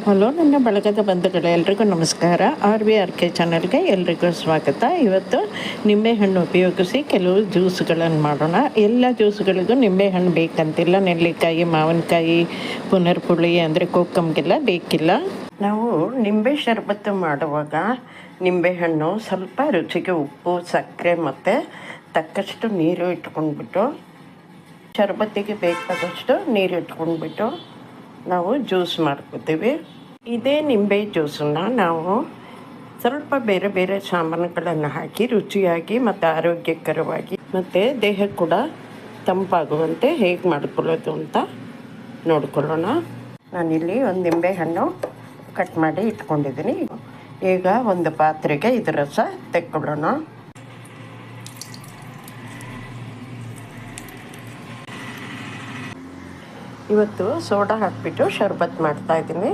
Hello ನನ್ನ ಬಳಗದ ಬಂಧುಗಳೇ, ಎಲ್ರಿಗೂ ನಮಸ್ಕಾರ. RVRK ಚಾನಲ್ಗೆ ಎಲ್ರಿಗೂ ಸ್ವಾಗತ. ಇವತ್ತು ನಿಂಬೆಹಣ್ಣು ಉಪಯೋಗಿಸಿ ಕೆಲವು ಜ್ಯೂಸ್ಗಳನ್ನು ಮಾಡೋಣ. ಎಲ್ಲ ಜ್ಯೂಸ್ಗಳಿಗೂ ನಿಂಬೆಹಣ್ಣು ಬೇಕಂತಿಲ್ಲ. ನೆಲ್ಲಿಕಾಯಿ, ಮಾವಿನಕಾಯಿ, ಪುನರ್ಪುಳಿ ಅಂದರೆ ಕೋಕಮ್ಗೆಲ್ಲ ಬೇಕಿಲ್ಲ. ನಾವು ನಿಂಬೆ ಶರಬತ್ತು ಮಾಡುವಾಗ ನಿಂಬೆಹಣ್ಣು ಸ್ವಲ್ಪ ರುಚಿಗೆ ಉಪ್ಪು, ಸಕ್ಕರೆ ಮತ್ತು ತಕ್ಕಷ್ಟು ನೀರು ಇಟ್ಕೊಂಡ್ಬಿಟ್ಟು, ಶರಬತ್ತಿಗೆ ಬೇಕಾದಷ್ಟು ನೀರು ಇಟ್ಕೊಂಡ್ಬಿಟ್ಟು ನಾವು ಜ್ಯೂಸ್ ಮಾಡ್ಕೋತೀವಿ. ಇದೇ ನಿಂಬೆ ಜ್ಯೂಸನ್ನು ನಾವು ಸ್ವಲ್ಪ ಬೇರೆ ಬೇರೆ ಸಾಮಾನುಗಳನ್ನು ಹಾಕಿ ರುಚಿಯಾಗಿ ಮತ್ತು ಆರೋಗ್ಯಕರವಾಗಿ ಮತ್ತು ದೇಹಕ್ಕೆ ಕೂಡ ತಂಪಾಗುವಂತೆ ಹೇಗೆ ಮಾಡ್ಕೊಳ್ಳೋದು ಅಂತ ನೋಡ್ಕೊಳ್ಳೋಣ. ನಾನಿಲ್ಲಿ ಒಂದು ನಿಂಬೆ ಹಣ್ಣು ಕಟ್ ಮಾಡಿ ಇಟ್ಕೊಂಡಿದ್ದೀನಿ. ಈಗ ಒಂದು ಪಾತ್ರೆಗೆ ಇದರ ರಸ ತೆಕ್ಕೊಳ್ಳೋಣ. ಇವತ್ತು ಸೋಡಾ ಹಾಕಿಬಿಟ್ಟು ಶರ್ಬತ್ ಮಾಡ್ತಾಯಿದ್ದೀನಿ.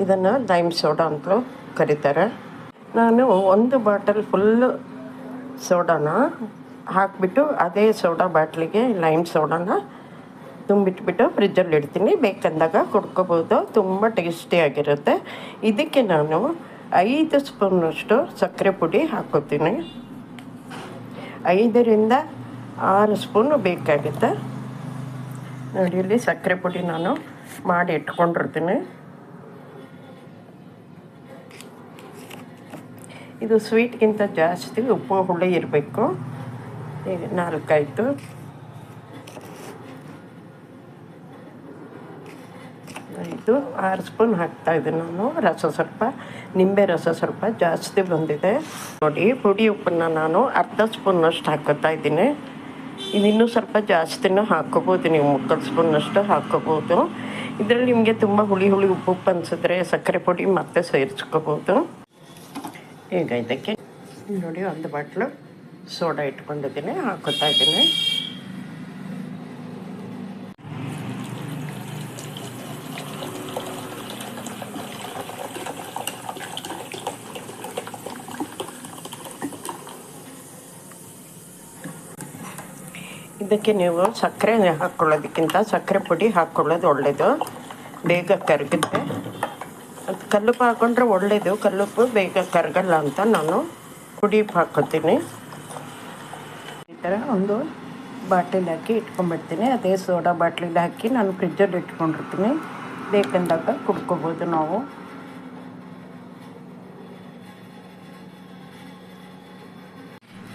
ಇದನ್ನು ಲೈಮ್ ಸೋಡಾ ಅಂತಲೂ ಕರೀತಾರೆ. ನಾನು ಒಂದು ಬಾಟಲ್ ಫುಲ್ಲು ಸೋಡಾನ ಹಾಕಿಬಿಟ್ಟು ಅದೇ ಸೋಡಾ ಬಾಟ್ಲಿಗೆ ಲೈಮ್ ಸೋಡಾನ ತುಂಬಿಟ್ಬಿಟ್ಟು ಫ್ರಿಜ್ಜಲ್ಲಿ ಇಡ್ತೀನಿ. ಬೇಕಂದಾಗ ಕುಡ್ಕೋಬೋದು. ತುಂಬ ಟೇಸ್ಟಿಯಾಗಿರುತ್ತೆ. ಇದಕ್ಕೆ ನಾನು 5 ಸ್ಪೂನಷ್ಟು ಸಕ್ಕರೆ ಪುಡಿ ಹಾಕ್ಕೋತೀನಿ. 5ರಿಂದ 6 ಸ್ಪೂನು ಬೇಕಾಗುತ್ತೆ. ನೋಡಿ, ಇಲ್ಲಿ ಸಕ್ಕರೆ ಪುಡಿ ನಾನು ಮಾಡಿ ಇಟ್ಕೊಂಡಿರ್ತೀನಿ. ಇದು ಸ್ವೀಟ್ಗಿಂತ ಜಾಸ್ತಿ ಉಪ್ಪು ಹುಳಿ ಇರಬೇಕು. ಈಗ 4 ಆಯಿತು. ಇದು 6 ಸ್ಪೂನ್ ಹಾಕ್ತಾಯಿದ್ದೀನಿ ನಾನು. ರಸ ಸ್ವಲ್ಪ, ನಿಂಬೆ ರಸ ಸ್ವಲ್ಪ ಜಾಸ್ತಿ ಬಂದಿದೆ. ನೋಡಿ, ಪುಡಿ ಉಪ್ಪನ್ನು ನಾನು ಅರ್ಧ ಸ್ಪೂನಷ್ಟು ಹಾಕೋತಾ ಇದ್ದೀನಿ. ಇನ್ನೂ ಸ್ವಲ್ಪ ಜಾಸ್ತಿನೂ ಹಾಕ್ಕೋಬೋದು. ನೀವು 3 ಸ್ಪೂನಷ್ಟು ಹಾಕ್ಕೋಬೋದು. ಇದರಲ್ಲಿ ನಿಮಗೆ ತುಂಬ ಹುಳಿ ಉಪ್ಪು ಅನಿಸಿದ್ರೆ ಸಕ್ಕರೆ ಪುಡಿ ಮತ್ತೆ ಸೇರಿಸ್ಕೋಬೋದು. ಈಗ ಇದಕ್ಕೆ ನೋಡಿ ಒಂದು ಬಾಟ್ಲು ಸೋಡಾ ಇಟ್ಕೊಂಡಿದ್ದೀನಿ, ಹಾಕೋತಾ ಇದ್ದೀನಿ. ಇದಕ್ಕೆ ನೀವು ಸಕ್ಕರೆ ಹಾಕ್ಕೊಳ್ಳೋದಕ್ಕಿಂತ ಸಕ್ಕರೆ ಪುಡಿ ಹಾಕ್ಕೊಳ್ಳೋದು ಒಳ್ಳೆಯದು. ಬೇಗ ಕರಗುತ್ತೆ. ಅದು ಕಲ್ಲುಪ್ಪು ಹಾಕ್ಕೊಂಡ್ರೆ ಒಳ್ಳೆಯದು. ಕಲ್ಲುಪ್ಪು ಬೇಗ ಕರಗಲ್ಲ ಅಂತ ನಾನು ಪುಡಿ ಉಪ್ಪು ಹಾಕ್ಕೊತೀನಿ. ಈ ಥರ ಒಂದು ಬಾಟ್ಲಿಲಿ ಹಾಕಿ ಇಟ್ಕೊಂಡ್ಬಿಡ್ತೀನಿ. ಅದೇ ಸೋಡಾ ಬಾಟ್ಲಿಲಿ ಹಾಕಿ ನಾನು ಫ್ರಿಜ್ಜಲ್ಲಿ ಇಟ್ಕೊಂಡಿರ್ತೀನಿ. ಬೇಕಂದಾಗ ಕುಡ್ಕೋಬೋದು ನಾವು.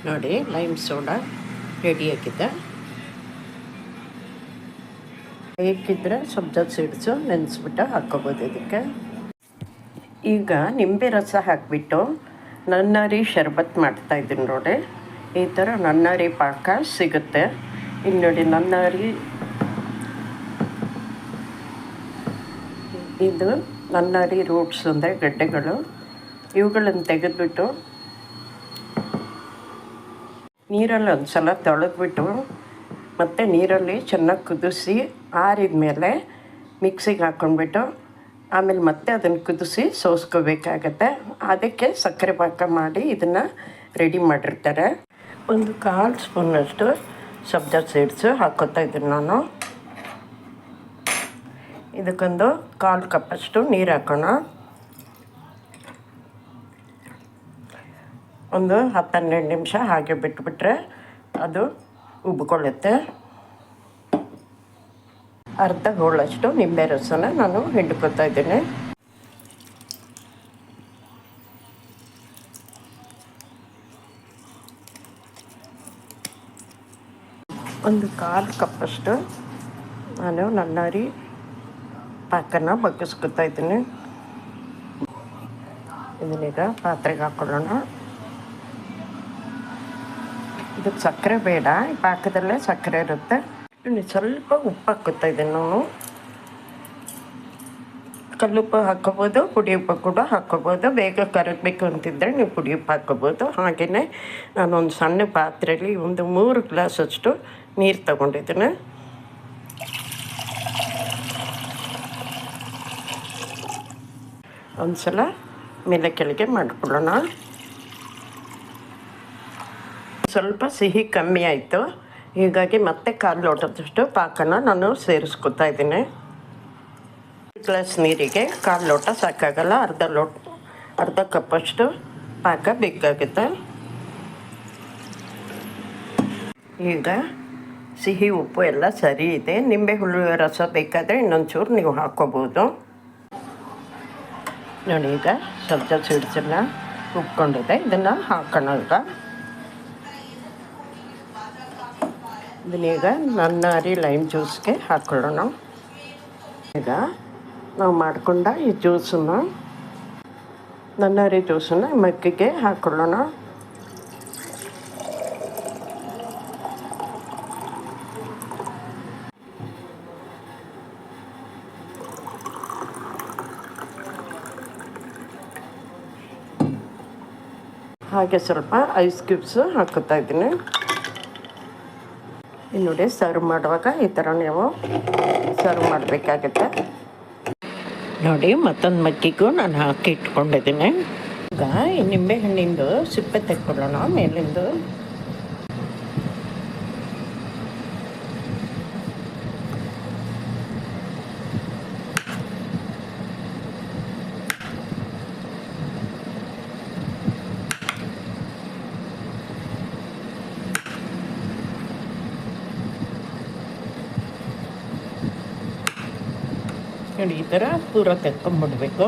ನೋಡಿ, ಲೈಮ್ ಸೋಡಾ ರೆಡಿಯಾಗಿದೆ. ಬೇಕಿದ್ದರೆ ಸಬ್ಜಾ ಸೀಡ್ಸು ನೆನೆಸ್ಬಿಟ್ಟು ಹಾಕ್ಕೋಬೋದು ಇದಕ್ಕೆ. ಈಗ ನಿಂಬೆ ರಸ ಹಾಕಿಬಿಟ್ಟು ನನ್ನಾರಿ ಶರ್ಬತ್ ಮಾಡ್ತಾಯಿದ್ದೀನಿ ನೋಡಿ. ಈ ಥರ ನನ್ನಾರಿ ಪಾಕ ಸಿಗುತ್ತೆ. ಇಲ್ಲಿ ನೋಡಿ, ನನ್ನಾರಿ ಇದು ನನ್ನಾರಿ ರೂಟ್ಸ್ ಅಂದರೆ ಗಡ್ಡೆಗಳು. ಇವುಗಳನ್ನು ತೆಗೆದುಬಿಟ್ಟು ನೀರಲ್ಲಿ ಒಂದು ಸಲ ತೊಳೆದ್ಬಿಟ್ಟು ಮತ್ತು ನೀರಲ್ಲಿ ಚೆನ್ನಾಗಿ ಕುದಿಸಿ ಆರಿದ ಮೇಲೆ ಮಿಕ್ಸಿಗೆ ಹಾಕ್ಕೊಂಡ್ಬಿಟ್ಟು ಆಮೇಲೆ ಮತ್ತೆ ಅದನ್ನು ಕುದಿಸಿ ಸೋಸ್ಕೋಬೇಕಾಗತ್ತೆ. ಅದಕ್ಕೆ ಸಕ್ಕರೆ ಪಾಕ ಮಾಡಿ ಇದನ್ನು ರೆಡಿ ಮಾಡಿರ್ತಾರೆ. ಒಂದು 1/4 ಸ್ಪೂನಷ್ಟು ಸಬ್ಜಾ ಸೀಡ್ಸು ಹಾಕ್ಕೋತಾ ಇದ್ದೀನಿ ನಾನು. ಇದಕ್ಕೊಂದು 1/4 ಕಪ್ಪಷ್ಟು ನೀರು ಹಾಕೋಣ. ಒಂದು 10-12 ನಿಮಿಷ ಹಾಗೆ ಬಿಟ್ಬಿಟ್ರೆ ಅದು ಉಬ್ಕೊಳ್ಳುತ್ತೆ. ಅರ್ಧ ಹೋಳಷ್ಟು ನಿಂಬೆ ರಸನ ನಾನು ಹಿಂಡ್ಕೊತಾ ಇದ್ದೀನಿ. ಒಂದು 1/4 ಕಪ್ಪಷ್ಟು ನಾನು ನನ್ನಾರಿ ಪಾಕನ ಬಗ್ಗಿಸ್ಕೊತಾ ಇದ್ದೀನಿ. ಇದನ್ನೀಗ ಪಾತ್ರೆಗೆ ಹಾಕ್ಕೊಳ್ಳೋಣ. ಇದಕ್ಕೆ ಸಕ್ಕರೆ ಬೇಡ, ಈ ಪಾಕದಲ್ಲೇ ಸಕ್ಕರೆ ಇರುತ್ತೆ. ಸ್ವಲ್ಪ ಉಪ್ಪು ಹಾಕ್ಕೊತಾ ಇದ್ದೀನಿ ನಾನು. ಕಲ್ಲುಪ್ಪು ಹಾಕ್ಕೋಬೋದು, ಪುಡಿ ಉಪ್ಪು ಕೂಡ ಹಾಕ್ಕೋಬೋದು. ಬೇಗ ಕರಗಬೇಕು ಅಂತಿದ್ದರೆ ನೀವು ಪುಡಿ ಉಪ್ಪು ಹಾಕ್ಕೋಬೋದು. ಹಾಗೆಯೇ ನಾನೊಂದು ಸಣ್ಣ ಪಾತ್ರೆಯಲ್ಲಿ ಒಂದು 3 ಗ್ಲಾಸಷ್ಟು ನೀರು ತಗೊಂಡಿದ್ದೀನಿ. ಒಂದು ಸಲ ಮೇಲೆ ಕೆಳಗೆ ಮಾಡ್ಕೊಳ್ಳೋಣ. ಸ್ವಲ್ಪ ಸಿಹಿ ಕಮ್ಮಿ ಆಯಿತು. ಹೀಗಾಗಿ ಮತ್ತೆ 1/4 ಲೋಟದಷ್ಟು ಪಾಕನ ನಾನು ಸೇರಿಸ್ಕೊತಾ ಇದ್ದೀನಿ. ಗ್ಲಾಸ್ ನೀರಿಗೆ 1/4 ಲೋಟ ಸಾಕಾಗಲ್ಲ, ಅರ್ಧ ಕಪ್ಪಷ್ಟು ಪಾಕ ಬೇಕಾಗುತ್ತೆ. ಈಗ ಸಿಹಿ ಉಪ್ಪು ಎಲ್ಲ ಸರಿ ಇದೆ. ನಿಂಬೆ ಹುಳಿ ರಸ ಬೇಕಾದರೆ ಇನ್ನೊಂಚೂರು ನೀವು ಹಾಕ್ಕೋಬೋದು. ನೋಡಿ, ಈಗ ಸ್ವಲ್ಪ ಸಿಡ್ಸನ್ನ ಉಪ್ಕೊಂಡಿದೆ, ಇದನ್ನು ಹಾಕೋಣ. ಇದನ್ನೀಗ ನನ್ನಾರಿ ಲೈಮ್ ಜ್ಯೂಸ್ಗೆ ಹಾಕ್ಕೊಳ್ಳೋಣ. ಈಗ ನಾವು ಮಾಡಿಕೊಂಡ ಈ ಜ್ಯೂಸನ್ನು, ನನ್ನಾರಿ ಜ್ಯೂಸನ್ನು ಮಗ್ಗಿಗೆ ಹಾಕ್ಕೊಳ್ಳೋಣ. ಹಾಗೆ ಸ್ವಲ್ಪ ಐಸ್ ಕ್ಯೂಬ್ಸು ಹಾಕುತ್ತಾ ಇದ್ದೀನಿ. ಇನ್ನು ನೋಡಿ, ಸರ್ವ್ ಮಾಡುವಾಗ ಈ ಥರ ನೀವು ಸರ್ವ್ ಮಾಡಬೇಕಾಗತ್ತೆ. ನೋಡಿ, ಮತ್ತೊಂದು ಮಗ್ಗಿಗೂ ನಾನು ಹಾಕಿ ಇಟ್ಕೊಂಡಿದ್ದೀನಿ. ಈಗ ಈ ನಿಂಬೆಹಣ್ಣಿಂದು ಸಿಪ್ಪೆ ತೆಕ್ಕೊಳ್ಳೋಣ ಮೇಲಿಂದು. ನೋಡಿ, ಈ ಥರ ಪೂರ ತೆಕ್ಕೊಂಬಿಡ್ಬೇಕು.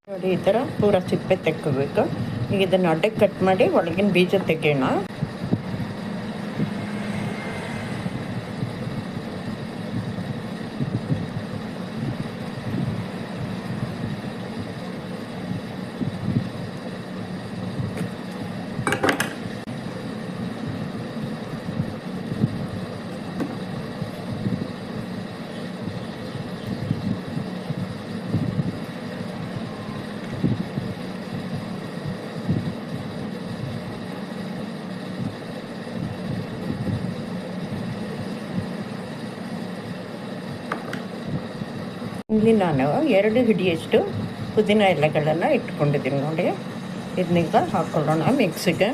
ನೋಡಿ, ಈ ಥರ ಪೂರ ಸಿಪ್ಪೆ ತೆಕ್ಕೋಬೇಕು. ಈಗ ಇದನ್ನು ಅಡ್ಡಕ್ಕೆ ಕಟ್ ಮಾಡಿ ಒಳಗಿನ ಬೀಜ ತೆಗೆಯೋಣ. ಇಲ್ಲಿ ನಾನು 2 ಹಿಡಿಯಷ್ಟು ಪುದೀನ ಎಲೆಗಳನ್ನು ಇಟ್ಕೊಂಡಿದ್ದೀನಿ. ನೋಡಿ, ಇದನ್ನೀಗ ಹಾಕ್ಕೊಳ್ಳೋಣ ಮಿಕ್ಸಿಗೆ.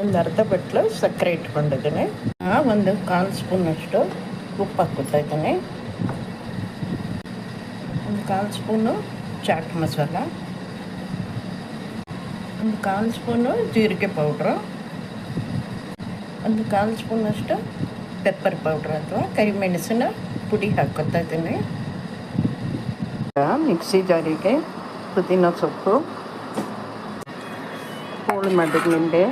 ಒಂದು ಅರ್ಧ ಬಟ್ಲು ಸಕ್ಕರೆ ಇಟ್ಕೊಂಡಿದ್ದೀನಿ. 1/4 ಸ್ಪೂನಷ್ಟು ಉಪ್ಪು ಹಾಕ್ಕೊತಾ ಇದ್ದೀನಿ. 1/4 ಸ್ಪೂನು ಚಾಟ್ ಮಸಾಲ, 1/4 ಸ್ಪೂನು ಜೀರಿಗೆ ಪೌಡ್ರು, 1/4 ಸ್ಪೂನಷ್ಟು ಪೆಪ್ಪರ್ ಪೌಡ್ರ್ ಅಥವಾ ಕರಿಮೆಣಸಿನ ಪುಡಿ ಹಾಕ್ಕೊತಾ ಇದ್ದೀನಿ. ಮಿಕ್ಸಿ ಜಾರಿಗೆ ಪುದೀನ ಸೊಪ್ಪು, ಹೋಳು ಮಾಡಿದ ನಿಂಬೆ,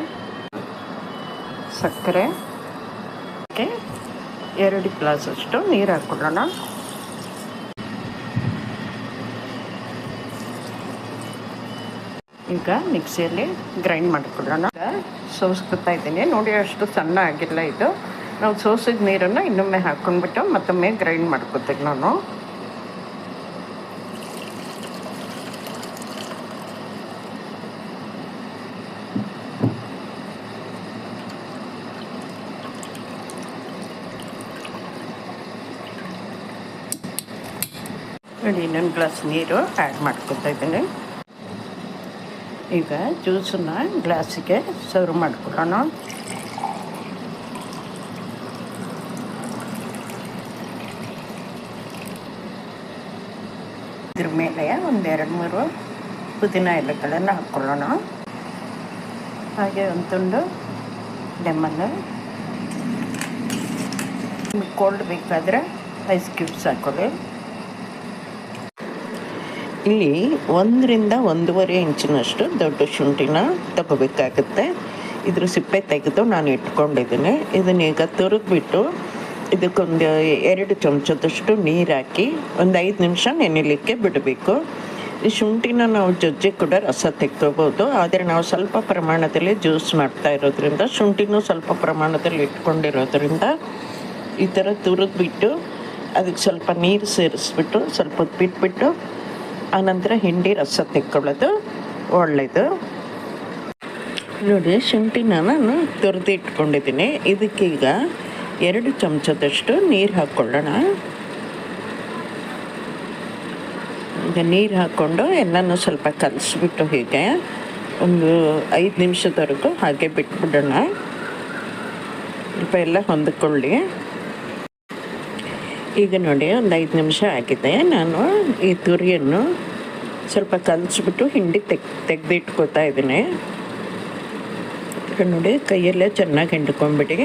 ಸಕ್ಕರೆ, 2 ಗ್ಲಾಸಷ್ಟು ನೀರು ಹಾಕ್ಕೊಳ್ಳೋಣ. ಈಗ ಮಿಕ್ಸಿಯಲ್ಲಿ ಗ್ರೈಂಡ್ ಮಾಡಿಕೊಳ್ಳೋಣ. ಸೋಸ್ಕೊತಾ ಇದ್ದೀನಿ. ನೋಡಿ, ಅಷ್ಟು ಸಣ್ಣ ಆಗಿಲ್ಲ ಇದು. ನಾವು ಸೋಸಿದ ನೀರನ್ನು ಇನ್ನೊಮ್ಮೆ ಹಾಕ್ಕೊಂಡ್ಬಿಟ್ಟು ಮತ್ತೊಮ್ಮೆ ಗ್ರೈಂಡ್ ಮಾಡ್ಕೊತೀನಿ ನಾನು. ನೋಡಿ, ಇನ್ನೊಂದು ಗ್ಲಾಸ್ ನೀರು ಆ್ಯಡ್ ಮಾಡ್ಕೊತಾ ಇದ್ದೀನಿ. ಈಗ ಜ್ಯೂಸನ್ನು ಗ್ಲಾಸಿಗೆ ಸರ್ವ್ ಮಾಡ್ಕೊಳ್ಳೋಣ. ಇದ್ರ ಮೇಲೆ 1-2-3 ಪುದೀನ ಎಲೆಗಳನ್ನು ಹಾಕ್ಕೊಳ್ಳೋಣ. ಹಾಗೆ ಒಂದು ತುಂಡು ಲೆಮನ್ನು. ಕೋಲ್ಡ್ ಬೇಕಾದರೆ ಐಸ್ ಕ್ಯೂಬ್ಸ್ ಹಾಕೊಳ್ಳಿ. ಇಲ್ಲಿ 1ರಿಂದ 1.5 ಇಂಚಿನಷ್ಟು ದೊಡ್ಡ ಶುಂಠಿನ ತಗೋಬೇಕಾಗುತ್ತೆ. ಇದ್ರ ಸಿಪ್ಪೆ ತೆಗೆದು ನಾನು ಇಟ್ಕೊಂಡಿದ್ದೀನಿ. ಇದನ್ನೀಗ ತುರಿದ್ಬಿಟ್ಟು ಇದಕ್ಕೊಂದು 2 ಚಮಚದಷ್ಟು ನೀರು ಹಾಕಿ ಒಂದು 5 ನಿಮಿಷ ನೆನೆಯಲಿಕ್ಕೆ ಬಿಡಬೇಕು. ಈ ಶುಂಠಿನ ನಾವು ಜಜ್ಜಿ ಕೂಡ ರಸ ತೆಕ್ಕೋಬೋದು. ಆದರೆ ನಾವು ಸ್ವಲ್ಪ ಪ್ರಮಾಣದಲ್ಲಿ ಜ್ಯೂಸ್ ಮಾಡ್ತಾ ಇರೋದ್ರಿಂದ, ಶುಂಠಿನೂ ಸ್ವಲ್ಪ ಪ್ರಮಾಣದಲ್ಲಿ ಇಟ್ಕೊಂಡಿರೋದ್ರಿಂದ ಈ ಥರ ತುರಿದ್ಬಿಟ್ಟು ಅದಕ್ಕೆ ಸ್ವಲ್ಪ ನೀರು ಸೇರಿಸ್ಬಿಟ್ಟು ಸ್ವಲ್ಪ ಹೊತ್ತು ಬಿಟ್ಬಿಟ್ಟು ಆನಂತರ ಹಿಂಡಿ ರಸ ತೆಕ್ಕೊಳ್ಳೋದು ಒಳ್ಳೆಯದು. ನೋಡಿ, ಶುಂಠಿನ ನಾನು ತುರಿದು ಇಟ್ಕೊಂಡಿದ್ದೀನಿ. ಇದಕ್ಕೀಗ 2 ಚಮಚದಷ್ಟು ನೀರು ಹಾಕ್ಕೊಳ್ಳೋಣ. ಈಗ ನೀರು ಹಾಕ್ಕೊಂಡು ಎಲ್ಲನೂ ಸ್ವಲ್ಪ ಕಲಿಸ್ಬಿಟ್ಟು ಹೀಗೆ ಒಂದು 5 ನಿಮಿಷದವರೆಗೂ ಹಾಗೆ ಬಿಟ್ಬಿಡೋಣ. ಸ್ವಲ್ಪ ಎಲ್ಲ ಹೊಂದಿಕೊಳ್ಳಿ. ಈಗ ನೋಡಿ ಒಂದು 5 ನಿಮಿಷ ಆಗಿದೆ. ನಾನು ಈ ತುರಿಯನ್ನು ಸ್ವಲ್ಪ ಕಲಿಸ್ಬಿಟ್ಟು ಹಿಂಡಿ ತೆಗೆದಿಟ್ಕೋತಾ ಇದ್ದೀನಿ. ನೋಡಿ ಕೈಯಲ್ಲೇ ಚೆನ್ನಾಗಿ ಹಿಂಡ್ಕೊಂಬಿಡಿ.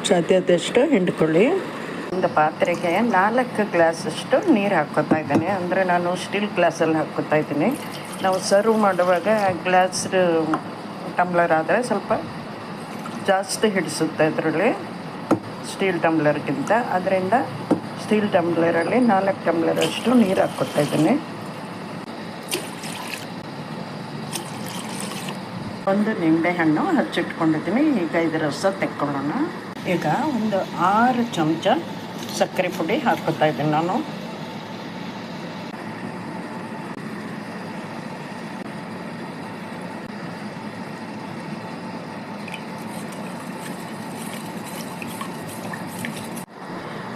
ಸಾಧ್ಯದಷ್ಟು ಹಿಂಡ್ಕೊಳ್ಳಿ. ಒಂದು ಪಾತ್ರೆಗೆ 4 ಗ್ಲಾಸಷ್ಟು ನೀರು ಹಾಕ್ಕೋತಾ ಇದ್ದೀನಿ. ಅಂದರೆ ನಾನು ಸ್ಟೀಲ್ ಗ್ಲಾಸಲ್ಲಿ ಹಾಕ್ಕೋತಾ ಇದ್ದೀನಿ. ನಾವು ಸರ್ವ್ ಮಾಡುವಾಗ ಗ್ಲಾಸ್ ಟಂಬ್ಲರ್ ಆದರೆ ಸ್ವಲ್ಪ ಜಾಸ್ತಿ ಹಿಡಿಸುತ್ತೆ ಅದರಲ್ಲಿ ಸ್ಟೀಲ್ ಟಂಬ್ಲರ್ಗಿಂತ. ಅದರಿಂದ ಸ್ಟೀಲ್ ಟಂಬ್ಲರಲ್ಲಿ 4 ಟಂಬ್ಲರಷ್ಟು ನೀರು ಹಾಕ್ಕೋತಾ ಇದ್ದೀನಿ. ಒಂದು ನಿಂಬೆಹಣ್ಣು ಹಚ್ಚಿಟ್ಕೊಂಡಿದ್ದೀನಿ. ಈಗ ಇದರ ರಸ ತೆಕ್ಕೊಳ್ಳೋಣ. ಈಗ ಒಂದು 6 ಚಮಚ ಸಕ್ಕರೆ ಪುಡಿ ಹಾಕ್ಕೋತಾ ಇದ್ದೀನಿ ನಾನು.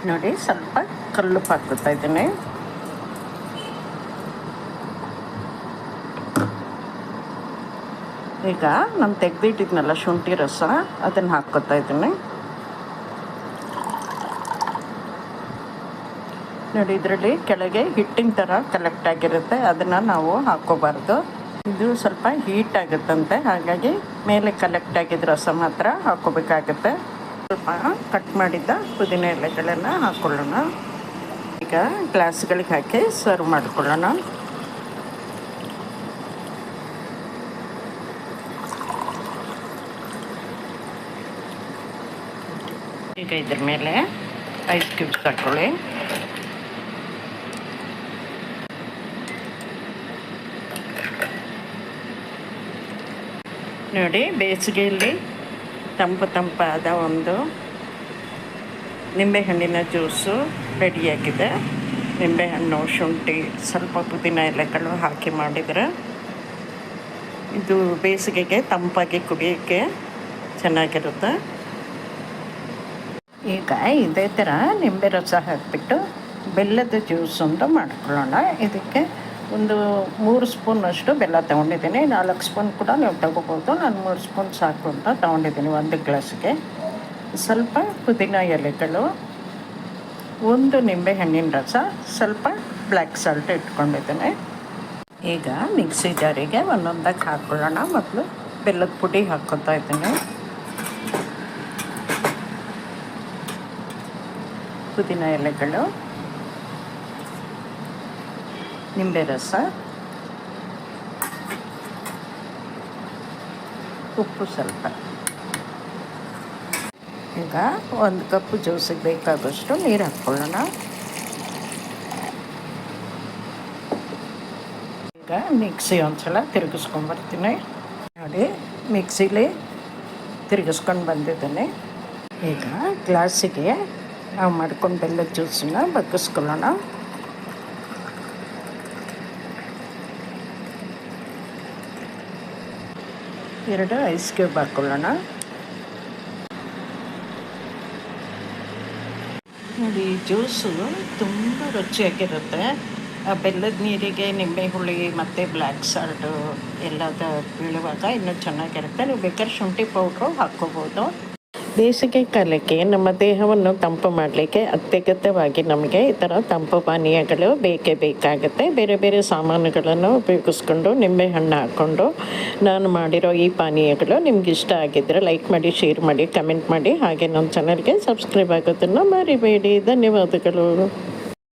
ನೋಡಿ ಸ್ವಲ್ಪ ಕಲ್ಲುಪ್ಪು ಹಾಕ್ಕೋತಾ ಇದ್ದೀನಿ. ಈಗ ನಾನು ತೆಗೆದಿಟ್ಟಿದ್ನಲ್ಲ ಶುಂಠಿ ರಸ, ಅದನ್ನು ಹಾಕ್ಕೋತಾ ಇದ್ದೀನಿ. ನೋಡಿ ಇದರಲ್ಲಿ ಕೆಳಗೆ ಹಿಟ್ಟಿನ ಥರ ಕಲೆಕ್ಟ್ ಆಗಿರುತ್ತೆ, ಅದನ್ನು ನಾವು ಹಾಕ್ಕೋಬಾರ್ದು. ಇದು ಸ್ವಲ್ಪ ಹೀಟ್ ಆಗುತ್ತಂತೆ, ಹಾಗಾಗಿ ಮೇಲೆ ಕಲೆಕ್ಟ್ ಆಗಿದ್ದ ರಸ ಮಾತ್ರ ಹಾಕ್ಕೋಬೇಕಾಗುತ್ತೆ. ಸ್ವಲ್ಪ ಕಟ್ ಮಾಡಿದ್ದ ಪುದೀನ ಎಲೆಗಳನ್ನು ಹಾಕ್ಕೊಳ್ಳೋಣ. ಈಗ ಗ್ಲಾಸ್ಗಳಿಗೆ ಹಾಕಿ ಸರ್ವ್ ಮಾಡ್ಕೊಳ್ಳೋಣ. ಈಗ ಇದ್ರ ಮೇಲೆ ಐಸ್ ಕ್ಯೂಬ್ಸ್ ಹಾಕ್ಕೊಳ್ಳಿ. ನೋಡಿ ಬೇಸಿಗೆಯಲ್ಲಿ ತಂಪಾದ ಒಂದು ನಿಂಬೆಹಣ್ಣಿನ ಜ್ಯೂಸು ರೆಡಿಯಾಗಿದೆ. ನಿಂಬೆಹಣ್ಣು, ಶುಂಠಿ, ಸ್ವಲ್ಪ ಪುದೀನ ಎಲೆಗಳು ಹಾಕಿ ಮಾಡಿದರೆ ಇದು ಬೇಸಿಗೆಗೆ ತಂಪಾಗಿ ಕುಡಿಯೋಕ್ಕೆ ಚೆನ್ನಾಗಿರುತ್ತೆ. ಈಗ ಇದೇ ಥರ ನಿಂಬೆ ರಸ ಹಾಕಿಬಿಟ್ಟು ಬೆಲ್ಲದ ಜ್ಯೂಸ್ ಒಂದು ಮಾಡ್ಕೊಳ್ಳೋಣ. ಇದಕ್ಕೆ ಒಂದು 3 ಸ್ಪೂನಷ್ಟು ಬೆಲ್ಲ ತೊಗೊಂಡಿದ್ದೀನಿ. 4 ಸ್ಪೂನ್ ಕೂಡ ನೀವು ತೊಗೋಬೋದು. ನಾನು 3 ಸ್ಪೂನ್ ಸಾಕು ಅಂತ ತೊಗೊಂಡಿದ್ದೀನಿ ಒಂದು ಗ್ಲಾಸ್ಗೆ. ಸ್ವಲ್ಪ ಪುದೀನ ಎಲೆಗಳು, ಒಂದು ನಿಂಬೆಹಣ್ಣಿನ ರಸ, ಸ್ವಲ್ಪ ಬ್ಲ್ಯಾಕ್ ಸಾಲ್ಟ್ ಇಟ್ಕೊಂಡಿದ್ದೀನಿ. ಈಗ ಮಿಕ್ಸಿ ಜಾರಿಗೆ ಒಂದೊಂದಾಗಿ ಹಾಕ್ಕೊಳ್ಳೋಣ. ಮೊದಲು ಬೆಲ್ಲದ ಪುಡಿ ಹಾಕ್ಕೊತಾ ಇದ್ದೀನಿ. ಪುದೀನ ಎಲೆಗಳು, ನಿಂಬೆ ರಸ, ಉಪ್ಪು ಸ್ವಲ್ಪ. ಈಗ 1 ಕಪ್ ಜ್ಯೂಸಿಗೆ ಬೇಕಾದಷ್ಟು ನೀರು ಹಾಕ್ಕೊಳ್ಳೋಣ. ಈಗ ಮಿಕ್ಸಿ ಒಂದ್ಸಲ ತಿರುಗಿಸ್ಕೊಂಡ್ಬರ್ತೀನಿ. ನೋಡಿ ಮಿಕ್ಸಿಲಿ ತಿರುಗಿಸ್ಕೊಂಡು ಬಂದಿದ್ದೀನಿ. ಈಗ ಗ್ಲಾಸಿಗೆ ನಾವು ಮಾಡ್ಕೊಂಡು ಬೆಲ್ಲದ ಜ್ಯೂಸನ್ನ ಬಗ್ಗಿಸ್ಕೊಳ್ಳೋಣ. ಎರಡು ಐಸ್ ಕ್ಯೂಬ್ ಹಾಕ್ಕೊಳ್ಳೋಣ. ನೋಡಿ ಜ್ಯೂಸು ತುಂಬ ರುಚಿಯಾಗಿರುತ್ತೆ. ಆ ಬೆಲ್ಲದ ನೀರಿಗೆ ನಿಂಬೆ ಹುಳಿ ಮತ್ತು ಬ್ಲ್ಯಾಕ್ ಸಾಲ್ಟು ಎಲ್ಲದ ಬೀಳುವಾಗ ಇನ್ನೂ ಚೆನ್ನಾಗಿರುತ್ತೆ. ನೀವು ಬೇಕಾದ್ರೆ ಶುಂಠಿ ಪೌಡ್ರು ಹಾಕ್ಕೋಬೋದು. ಬೇಸಿಗೆ ಕಾಲಕ್ಕೆ ನಮ್ಮ ದೇಹವನ್ನು ತಂಪು ಮಾಡಲಿಕ್ಕೆ ಅತ್ಯಗತ್ಯವಾಗಿ ನಮಗೆ ಈ ಥರ ತಂಪು ಪಾನೀಯಗಳು ಬೇಕೇ ಬೇಕಾಗುತ್ತೆ. ಬೇರೆ ಬೇರೆ ಸಾಮಾನುಗಳನ್ನು ಉಪಯೋಗಿಸ್ಕೊಂಡು ನಿಂಬೆಹಣ್ಣು ಹಾಕ್ಕೊಂಡು ನಾನು ಮಾಡಿರೋ ಈ ಪಾನೀಯಗಳು ನಿಮ್ಗೆ ಇಷ್ಟ ಆಗಿದ್ದರೆ ಲೈಕ್ ಮಾಡಿ, ಶೇರ್ ಮಾಡಿ, ಕಮೆಂಟ್ ಮಾಡಿ. ಹಾಗೆ ನಮ್ಮ ಚಾನಲ್ಗೆ ಸಬ್ಸ್ಕ್ರೈಬ್ ಆಗೋದನ್ನು ಮರಿಬೇಡಿ. ಧನ್ಯವಾದಗಳು.